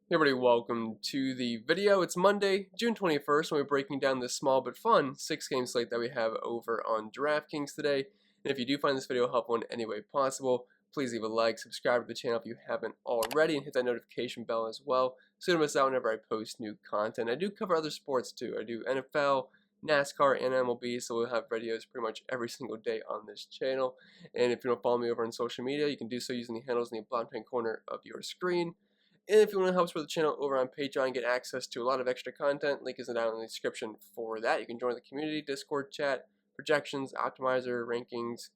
Hey everybody, welcome to the video. It's Monday, June 21st, and we're breaking down this small but fun 6-game slate that we have over on DraftKings today. And if you do find this video helpful in any way possible, please leave a like, subscribe to the channel if you haven't already, and hit that notification bell as well so you don't miss out whenever I post new content. I do cover other sports too. I do NFL, NASCAR, and MLB, so we'll have videos pretty much every single day on this channel. And if you don't follow me over on social media, you can do so using the handles in the bottom right corner of your screen. And if you want to help support the channel over on Patreon and get access to a lot of extra content, link is down in the description for that. You can join the community, Discord chat, projections, optimizer, rankings,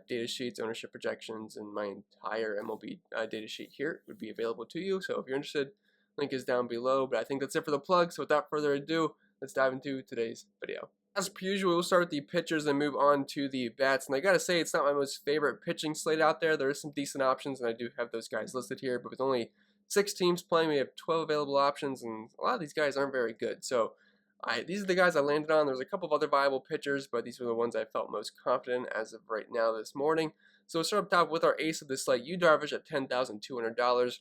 data sheets, ownership projections, and my entire MLB data sheet here would be available to you. So if you're interested, link is down below. But I think that's it for the plug. So without further ado, let's dive into today's video. As per usual, we'll start with the pitchers and move on to the bats. And I gotta say, it's not my most favorite pitching slate out there. There are some decent options, and I do have those guys listed here. But with only 6 teams playing, we have 12 available options, and a lot of these guys aren't very good. So these are the guys I landed on. There's a couple of other viable pitchers, but these were the ones I felt most confident as of right now this morning. So we'll start up top with our ace of the slate, Yu Darvish at $10,200.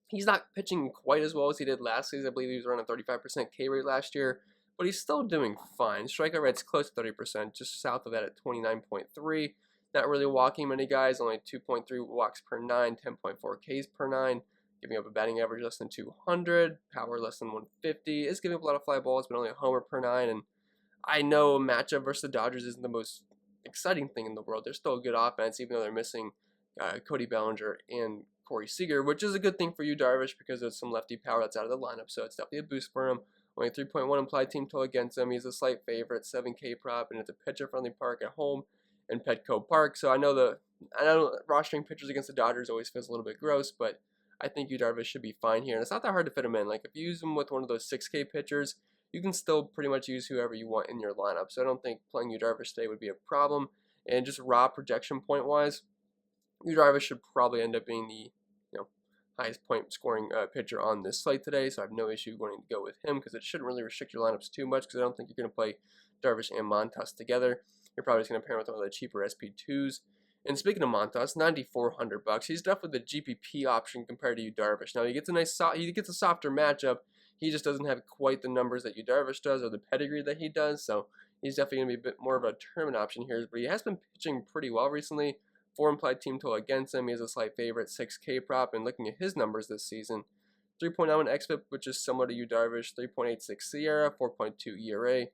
He's not pitching quite as well as he did last season. I believe he was around a 35% K rate last year, but he's still doing fine. Strikeout rate's close to 30%, just south of that at 29.3. Not really walking many guys, only 2.3 walks per 9, 10.4 Ks per 9. Giving up a batting average less than 200, power less than 150, is giving up a lot of fly balls, but only a homer per 9. And I know a matchup versus the Dodgers isn't the most exciting thing in the world. They're still a good offense, even though they're missing Cody Bellinger and Corey Seager, which is a good thing for Yu Darvish because there's some lefty power that's out of the lineup, so it's definitely a boost for him. Only 3.1 implied team total against him. He's a slight favorite, 7K prop, and it's a pitcher-friendly park at home in Petco Park. So I know rostering pitchers against the Dodgers always feels a little bit gross, but I think Yu Darvish should be fine here. And it's not that hard to fit him in. Like, if you use him with one of those 6K pitchers, you can still pretty much use whoever you want in your lineup. So I don't think playing Yu Darvish today would be a problem. And just raw projection point-wise, Yu Darvish should probably end up being the highest point scoring pitcher on this slate today. So I have no issue wanting to go with him because it shouldn't really restrict your lineups too much because I don't think you're going to play Darvish and Montas together. You're probably just going to pair him with one of the cheaper SP2s. And speaking of Montas, $9,400. He's definitely the GPP option compared to Yu Darvish. Now he gets a softer matchup. He just doesn't have quite the numbers that Yu Darvish does or the pedigree that he does. So he's definitely going to be a bit more of a tournament option here. But he has been pitching pretty well recently. 4 implied team total against him. He has a slight favorite, 6K prop. And looking at his numbers this season, 3.91 xFIP, which is similar to Yu Darvish. 3.86 Sierra, 4.2 ERA.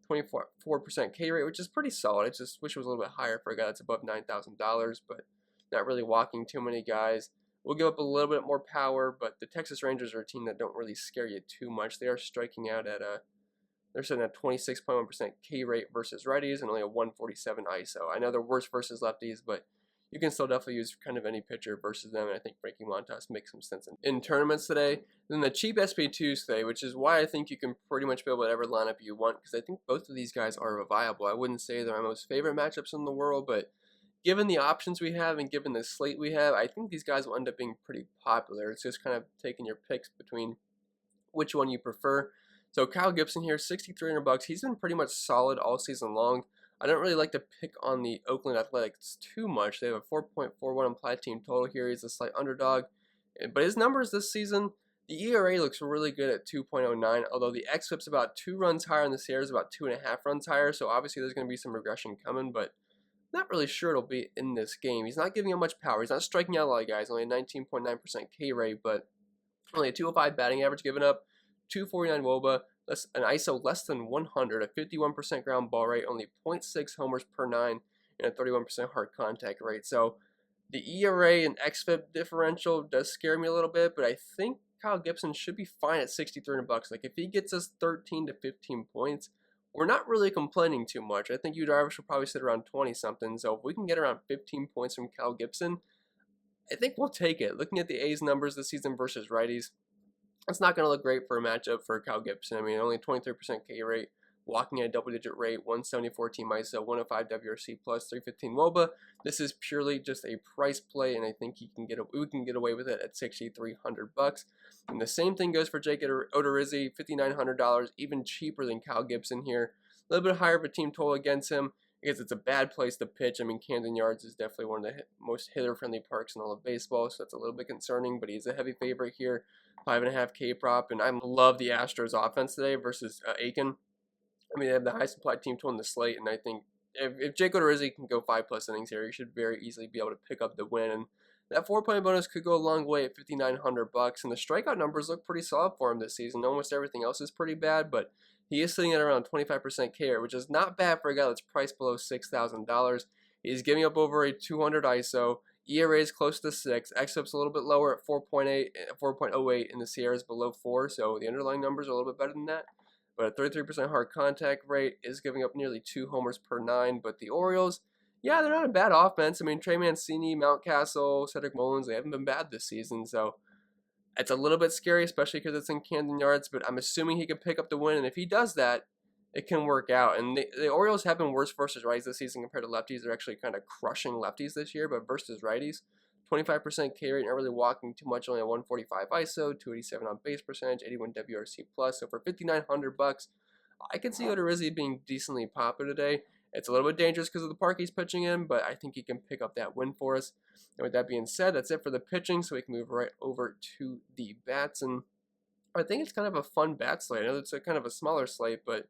24% K rate, which is pretty solid. I just wish it was a little bit higher for a guy that's above $9,000, but not really walking too many guys. We'll give up a little bit more power, but the Texas Rangers are a team that don't really scare you too much. They are striking out at they're sitting at 26.1% K rate versus righties and only a 147 ISO. I know they're worse versus lefties, but you can still definitely use kind of any pitcher versus them, and I think breaking Montas makes some sense in tournaments today. Then the cheap SP2s today, which is why I think you can pretty much build whatever lineup you want, because I think both of these guys are viable. I wouldn't say they're my most favorite matchups in the world, but given the options we have and given the slate we have, I think these guys will end up being pretty popular. It's just kind of taking your picks between which one you prefer. So Kyle Gibson here, $6,300. He's been pretty much solid all season long. I don't really like to pick on the Oakland Athletics too much. They have a 4.41 implied team total here. He's a slight underdog. But his numbers this season, the ERA looks really good at 2.09, although the xFIP's about 2 runs higher and the Sierra is about 2.5 runs higher. So obviously there's going to be some regression coming, but not really sure it'll be in this game. He's not giving up much power. He's not striking out a lot of guys, only a 19.9% K rate, but only a 205 batting average given up, 249 WOBA, an ISO less than 100, a 51% ground ball rate, only 0.6 homers per 9, and a 31% hard contact rate. So the ERA and xFIP differential does scare me a little bit, but I think Kyle Gibson should be fine at $6,300. Like, if he gets us 13 to 15 points, we're not really complaining too much. I think Yu Darvish will probably sit around 20-something, so if we can get around 15 points from Kyle Gibson, I think we'll take it. Looking at the A's numbers this season versus righties, it's not going to look great for a matchup for Kyle Gibson. I mean, only 23% K rate, walking at a double-digit rate, 174 team ISO, 105 WRC plus, 315 WOBA. This is purely just a price play, and I think we can get away with it at $6,300. And the same thing goes for Jake Odorizzi, $5,900, even cheaper than Kyle Gibson here. A little bit higher of a team total against him. because it's a bad place to pitch. I mean, Camden Yards is definitely one of the most hitter-friendly parks in all of baseball, so that's a little bit concerning, but he's a heavy favorite here, 5.5K prop, and I love the Astros offense today versus Aiken. I mean, they have the highest implied team total on the slate, and I think if Jake Odorizzi can go 5+ innings here, he should very easily be able to pick up the win, and that 4-point bonus could go a long way at $5,900, and the strikeout numbers look pretty solid for him this season. Almost everything else is pretty bad, but he is sitting at around 25% K rate, which is not bad for a guy that's priced below $6,000. He's giving up over a 200 ISO. ERA is close to 6. xFIP's a little bit lower at 4.08, and the Sierra is below 4, so the underlying numbers are a little bit better than that. But a 33% hard contact rate, is giving up nearly 2 homers per 9. But the Orioles, yeah, they're not a bad offense. I mean, Trey Mancini, Mountcastle, Cedric Mullins, they haven't been bad this season, so it's a little bit scary, especially because it's in Camden Yards, but I'm assuming he can pick up the win, and if he does that, it can work out. And the Orioles have been worse versus righties this season compared to lefties. They're actually kind of crushing lefties this year, but versus righties, 25% K rate, not really walking too much, only a 145 ISO, 287 on base percentage, 81 WRC+. So for $5,900, I can see Odorizzi being decently popular today. It's a little bit dangerous because of the park he's pitching in, but I think he can pick up that win for us. And with that being said, that's it for the pitching, so we can move right over to the bats. And I think it's kind of a fun bat slate. I know it's a kind of a smaller slate, but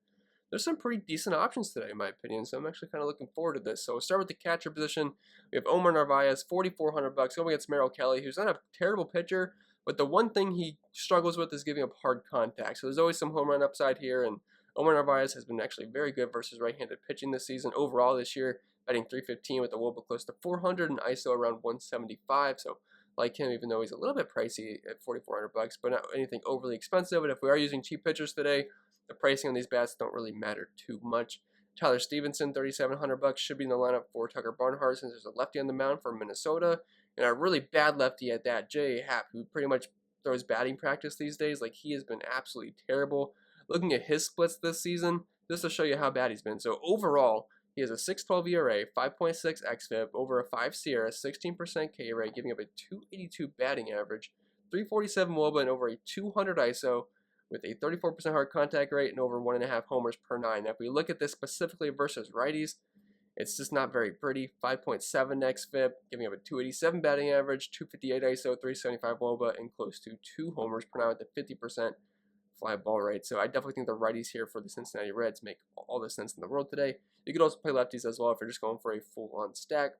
there's some pretty decent options today, in my opinion, so I'm actually kind of looking forward to this. So we'll start with the catcher position. We have Omar Narvaez, $4,400, going against Merrill Kelly, who's not a terrible pitcher, but the one thing he struggles with is giving up hard contact. So there's always some home run upside here, and Omar Narvaez has been actually very good versus right-handed pitching this season. Overall this year, batting .315 with a WOBA close to 400 and ISO around 175. So like him, even though he's a little bit pricey at $4,400, but not anything overly expensive. And if we are using cheap pitchers today, the pricing on these bats don't really matter too much. Tyler Stevenson, $3,700, should be in the lineup for Tucker Barnhart since there's a lefty on the mound for Minnesota, and a really bad lefty at that, J.A. Happ, who pretty much throws batting practice these days. Like, he has been absolutely terrible. Looking at his splits this season, just to show you how bad he's been. So overall, he has a 6.12 ERA, 5.6 xFIP, over a 5 Sierra, 16% K rate, giving up a 282 batting average, 347 WOBA, and over a 200 ISO, with a 34% hard contact rate and over 1.5 homers per 9. Now, if we look at this specifically versus righties, it's just not very pretty. 5.7 xFIP, giving up a 287 batting average, 258 ISO, 375 WOBA, and close to 2 homers per 9 with a 50% fly ball rate. So I definitely think the righties here for the Cincinnati Reds make all the sense in the world today. You could also play lefties as well if you're just going for a full-on stack.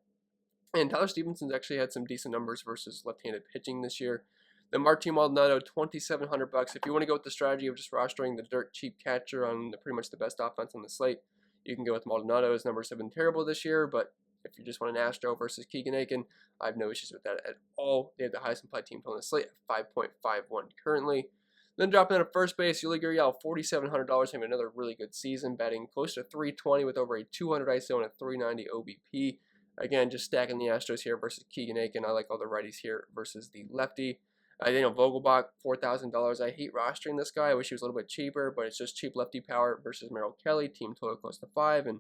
And Tyler Stevenson's actually had some decent numbers versus left-handed pitching this year. Then Martin Maldonado, $2,700. If you want to go with the strategy of just rostering the dirt cheap catcher on pretty much the best offense on the slate, you can go with Maldonado. His numbers have been terrible this year, but if you just want an Astro versus Keegan Aiken, I have no issues with that at all. They have the highest implied team total on the slate at 5.51 currently. Then dropping out of first base, Yuli Gurriel, $4,700, having another really good season, batting close to .320 with over a 200 ISO and a .390 OBP. Again, just stacking the Astros here versus Keegan Aiken. I like all the righties here versus the lefty. Daniel Vogelbach, $4,000. I hate rostering this guy. I wish he was a little bit cheaper, but it's just cheap lefty power versus Merrill Kelly. Team total close to 5. And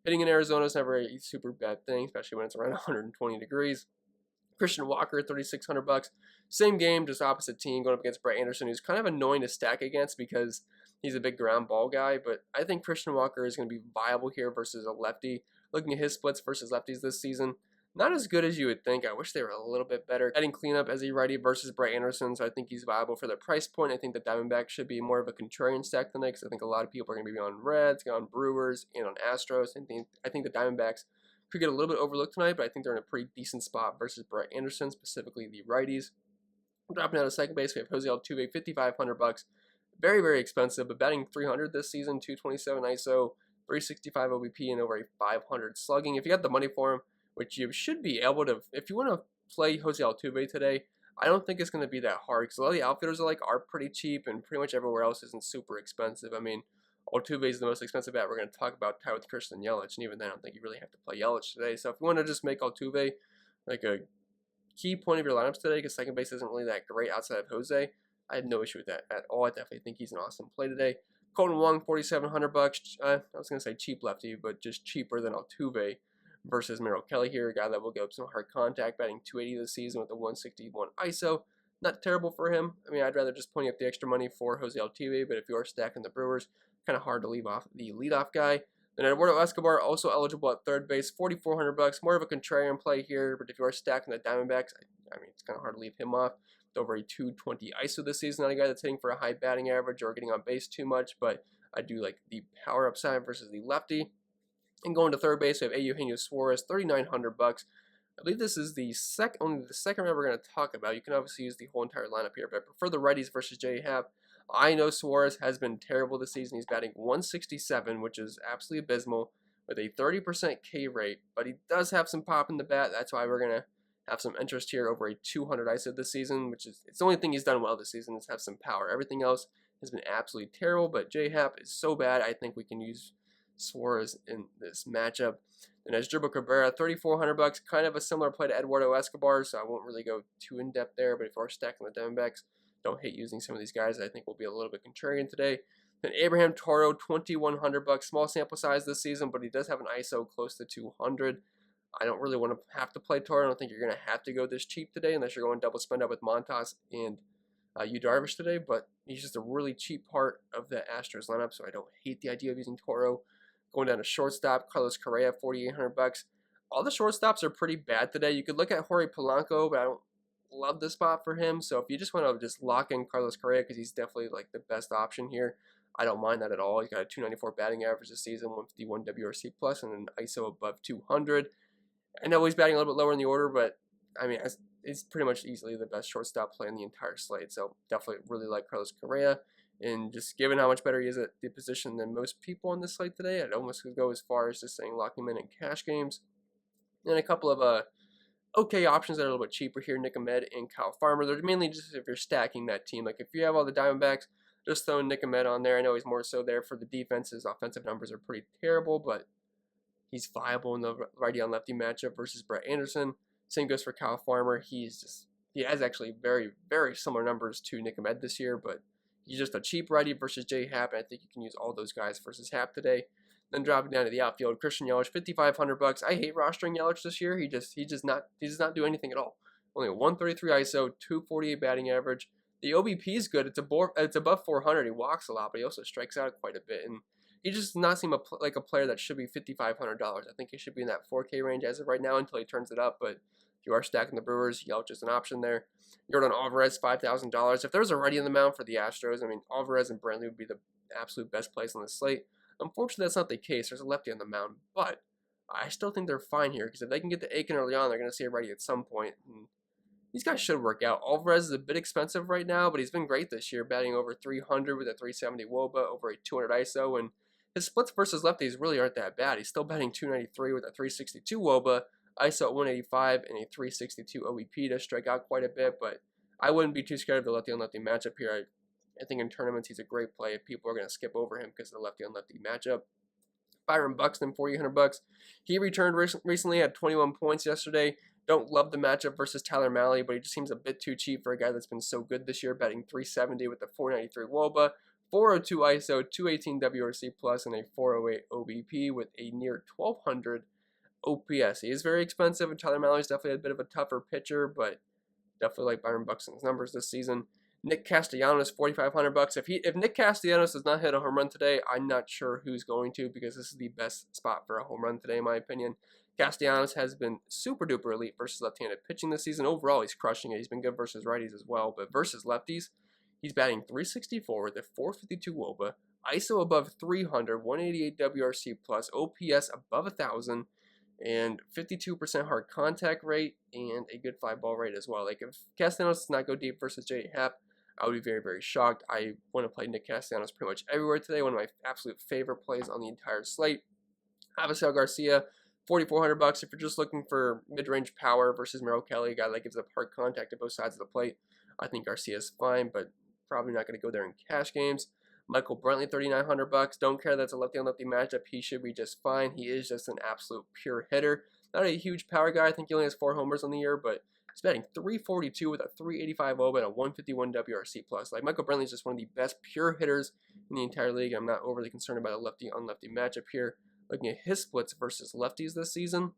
hitting in Arizona is never a super bad thing, especially when it's around 120 degrees. Christian Walker, $3,600. Same game, just opposite team, going up against Brett Anderson, who's kind of annoying to stack against because he's a big ground ball guy. But I think Christian Walker is going to be viable here versus a lefty. Looking at his splits versus lefties this season, not as good as you would think. I wish they were a little bit better. Adding cleanup as a righty versus Brett Anderson, so I think he's viable for the price point. I think the Diamondbacks should be more of a contrarian stack tonight because I think a lot of people are going to be on Reds, on Brewers, and on Astros. I think the Diamondbacks could get a little bit overlooked tonight, but I think they're in a pretty decent spot versus Brett Anderson, specifically the righties. Dropping out of second base, we have Jose Altuve, $5,500. Very, very expensive, but batting .300 this season, 227 ISO, 365 OBP, and over a 500 slugging. If you got the money for him, which you should be able to, if you want to play Jose Altuve today, I don't think it's going to be that hard because a lot of the outfielders are pretty cheap, and pretty much everywhere else isn't super expensive. I mean, Altuve is the most expensive bat we're going to talk about, tied with Christian Yelich, and even then I don't think you really have to play Yelich today. So if you want to just make Altuve like a key point of your lineups today, because second base isn't really that great outside of Jose, I had no issue with that at all. I definitely think he's an awesome play today. Colton Wong, $4,700. I was going to say cheap lefty, but just cheaper than Altuve versus Merrill Kelly here, a guy that will give up some hard contact, batting .280 this season with a 161 ISO. Not terrible for him. I mean, I'd rather just pony up the extra money for Jose Altuve, but if you are stacking the Brewers, kind of hard to leave off the leadoff guy. Then Eduardo Escobar also eligible at third base, 4,400 bucks. More of a contrarian play here, but if you are stacking the Diamondbacks, I mean, it's kind of hard to leave him off. With over a 220 ISO this season, not a guy that's hitting for a high batting average or getting on base too much, but I do like the power upside versus the lefty. And going to third base, we have Eugenio Suarez, 3,900 bucks. I believe this is the only the second round we're going to talk about. You can obviously use the whole entire lineup here, but I prefer the righties versus J Happ. I know Suarez has been terrible this season. He's batting 167, which is absolutely abysmal, with a 30% K rate, but he does have some pop in the bat. That's why we're going to have some interest here over a 200 ISO this season, which is it's the only thing he's done well this season is have some power. Everything else has been absolutely terrible, but J Happ is so bad, I think we can use Suarez in this matchup. And as Dribble Cabrera, 3,400 bucks, kind of a similar play to Eduardo Escobar, so I won't really go too in depth there. But if you are stacking the Diamondbacks, don't hate using some of these guys. I think will be a little bit contrarian today. Then Abraham Toro, 2,100 bucks, small sample size this season, but he does have an ISO close to 200. I don't really want to have to play Toro. I don't think you're going to have to go this cheap today unless you're going double spend up with Montas and Yu Darvish today. But he's just a really cheap part of the Astros lineup, so I don't hate the idea of using Toro. Going down to shortstop, Carlos Correa, 4,800 bucks. All the shortstops are pretty bad today. You could look at Jorge Polanco, but I don't love the spot for him. So if you just want to just lock in Carlos Correa, because he's definitely like the best option here, I don't mind that at all. He's got a 294 batting average this season, 151 WRC plus, and an ISO above 200. I know he's batting a little bit lower in the order, but I mean, it's pretty much easily the best shortstop play in the entire slate. So definitely really like Carlos Correa. And just given how much better he is at the position than most people on this slate today, I'd almost go as far as just saying lock him in cash games. And a couple of okay options that are a little bit cheaper here, Nick Ahmed and Kyle Farmer. They're mainly just if you're stacking that team. Like if you have all the Diamondbacks, just throw Nick Ahmed on there. I know he's more so there for the defense. His offensive numbers are pretty terrible, but he's viable in the righty on lefty matchup versus Brett Anderson. Same goes for Kyle Farmer. He has actually very, very similar numbers to Nick Ahmed this year, but he's just a cheap righty versus J Happ, and I think you can use all those guys versus Happ today. Then dropping down to the outfield, Christian Yelich, 5,500 bucks. I hate rostering Yelich this year. He does not do anything at all. Only a 133 ISO, 248 batting average. The OBP is good. It's above 400. He walks a lot, but he also strikes out quite a bit. And he just does not seem like a player that should be $5,500. I think he should be in that 4K range as of right now until he turns it up. But if you are stacking the Brewers, Yelich is an option there. Jordan Alvarez, $5,000. If there's a righty on the mound for the Astros, I mean, Alvarez and Brantley would be the absolute best plays on the slate. Unfortunately, that's not the case. There's a lefty on the mound, but I still think they're fine here because if they can get to Aiken early on, they're going to see a righty at some point. And these guys should work out. Alvarez is a bit expensive right now, but he's been great this year, batting over 300 with a 370 WOBA, over a 200 ISO, and his splits versus lefties really aren't that bad. He's still batting 293 with a 362 WOBA, ISO at 185, and a 362 OBP to strike out quite a bit, but I wouldn't be too scared of the lefty on lefty matchup here. I think in tournaments he's a great play if people are going to skip over him because of the lefty on lefty matchup. Byron Buxton, 4,800 bucks. He returned recently, had 21 points yesterday. Don't love the matchup versus Tyler Mahle, but he just seems a bit too cheap for a guy that's been so good this year, batting 370 with a 493 WOBA, 402 ISO, 218 WRC plus, and a 408 OBP with a near 1,200 OPS. He is very expensive, and Tyler Mahle is definitely a bit of a tougher pitcher, but definitely like Byron Buxton's numbers this season. Nick Castellanos, 4,500 bucks. If Nick Castellanos does not hit a home run today, I'm not sure who's going to, because this is the best spot for a home run today, in my opinion. Castellanos has been super duper elite versus left-handed pitching this season. Overall, he's crushing it. He's been good versus righties as well, but versus lefties, he's batting 364 with a 452 WOBA, ISO above 300, 188 WRC plus, OPS above 1,000, and 52% hard contact rate, and a good fly ball rate as well. Like, if Castellanos does not go deep versus J Happ, I would be very, very shocked. I want to play Nick Castellanos pretty much everywhere today. One of my absolute favorite plays on the entire slate. Avisel Garcia, 4,400 bucks. If you're just looking for mid-range power versus Merrill Kelly, a guy that gives up hard contact to both sides of the plate, I think Garcia is fine, but probably not going to go there in cash games. Michael Brantley, 3,900 bucks. Don't care that's a lefty-on-lefty matchup. He should be just fine. He is just an absolute pure hitter. Not a huge power guy. I think he only has 4 homers on the year, but he's batting 342 with a 385 OBA and a 151 WRC plus. Like, Michael Brantley is just one of the best pure hitters in the entire league. I'm not overly concerned about a lefty-on-lefty matchup here. Looking at his splits versus lefties this season,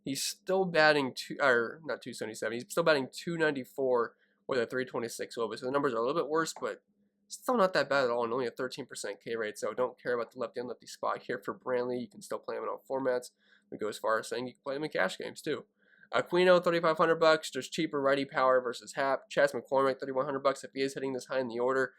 he's still batting not 277. He's still batting 294 with a 326 OBA. So the numbers are a little bit worse, but Still not that bad at all, and only a 13% K rate, so don't care about the lefty on lefty spot here for Brantley. You can still play him in all formats. We go as far as saying you can play him in cash games too. Aquino, $3,500, just cheaper righty power versus Hap. Chas McCormick, $3,100 if he is hitting this high in the order.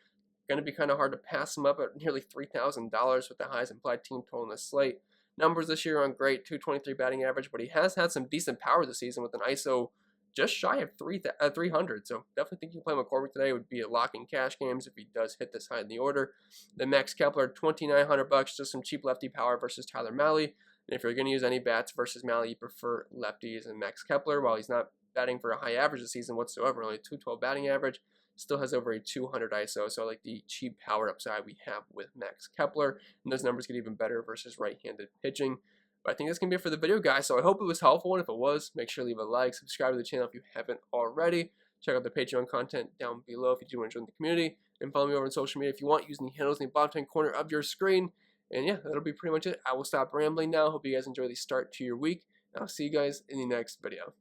Going to be kind of hard to pass him up at nearly $3,000 with the highest implied team total in the slate. Numbers this year aren't great, 223 batting average, but he has had some decent power this season with an ISO just shy of 300. So definitely think you can play McCormick today. It would be a lock in cash games if he does hit this high in the order. Then Max Kepler, $2,900, just some cheap lefty power versus Tyler Mahle. And if you're going to use any bats versus Mahle, you prefer lefties and Max Kepler. While he's not batting for a high average this season whatsoever, only 212 batting average, still has over a 200 ISO. So I like the cheap power upside we have with Max Kepler. And those numbers get even better versus right-handed pitching. But I think that's going to be it for the video, guys. So I hope it was helpful, and if it was, make sure to leave a like, subscribe to the channel if you haven't already. Check out the Patreon content down below if you do want to join the community. And follow me over on social media if you want, using the handles in the bottom right corner of your screen. And yeah, that'll be pretty much it. I will stop rambling now. Hope you guys enjoy the start to your week. And I'll see you guys in the next video.